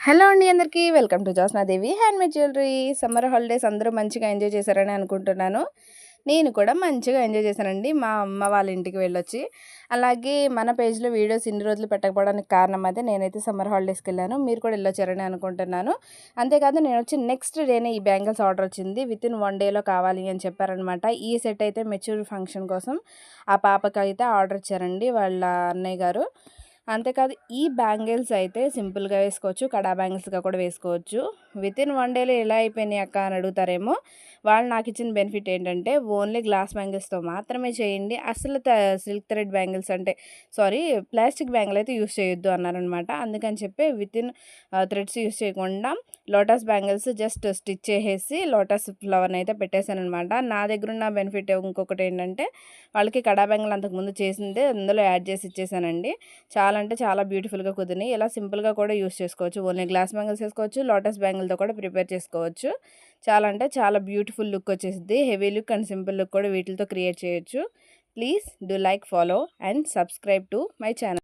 Hello అండి అందరికీ welcome to Jyotsnadevi handmade jewellery. Summer holidays అందరూ మంచిగా ఎంజాయ్ చేశారని అనుకుంటున్నాను. నేను కూడా మంచిగా ఎంజాయ్ చేశానండి మా అమ్మ వాళ్ళ ఇంటికి వెళ్ళొచ్చి. అలాగే మన పేజ్లో వీడియోస్ ఇన్ని రోజులు పెట్టకపోవడానికి కారణం అయితే నేనైతే సమ్మర్ హాలిడేస్కి వెళ్ళాను. మీరు కూడా వెళ్ళొచ్చారని అనుకుంటున్నాను. అంతేకాదు నేను వచ్చి నెక్స్ట్ డేనే ఈ బ్యాంగిల్స్ ఆర్డర్ వచ్చింది. వితిన్ 1 డేలో కావాలి అని చెప్పారనమాట. ఈ సెట్ అయితే మెచ్యూర్ ఫంక్షన్ కోసం ఆ పాపకి అయితే ఆర్డర్ ఇచ్చారండి వాళ్ళ అన్నయ్య గారు. అంతేకాదు ఈ బ్యాంగిల్స్ అయితే సింపుల్గా వేసుకోవచ్చు, కడా బ్యాంగిల్స్గా కూడా వేసుకోవచ్చు. వితిన్ 1 డేలో ఎలా అయిపోయినాయి అక్క అని అడుగుతారేమో. వాళ్ళు నాకు ఇచ్చిన బెనిఫిట్ ఏంటంటే ఓన్లీ గ్లాస్ బ్యాంగిల్స్తో మాత్రమే చేయండి, అసలు సిల్క్ థ్రెడ్ బ్యాంగిల్స్ అంటే ప్లాస్టిక్ బ్యాంగిల్ అయితే యూస్ చేయొద్దు అన్నారనమాట. అందుకని చెప్పి వితిన్ థ్రెడ్స్ యూస్ చేయకుండా లోటస్ బ్యాంగిల్స్ జస్ట్ స్టిచ్ చేసేసి లోటస్ ఫ్లవర్ని అయితే పెట్టేశాను అనమాట. నా దగ్గర ఉన్న బెనిఫిట్ ఇంకొకటి ఏంటంటే వాళ్ళకి కడా బ్యాంగిల్ అంతకుముందు చేసిందే అందులో యాడ్ చేసి ఇచ్చేసానండి. చాలా అంటే చాలా బ్యూటిఫుల్గా కుదిరినాయి. ఇలా సింపుల్గా కూడా యూస్ చేసుకోవచ్చు. ఓన్లీ గ్లాస్ బ్యాంగిల్స్ వేసుకోవచ్చు, లోటస్ బ్యాంగిల్తో కూడా ప్రిపేర్ చేసుకోవచ్చు. చాలా అంటే చాలా బ్యూటిఫుల్ లుక్ వచ్చేసింది. Heavy look and simple look కూడా వీటితో క్రియేట్ చేయొచ్చు. Please do like, follow and subscribe to my channel.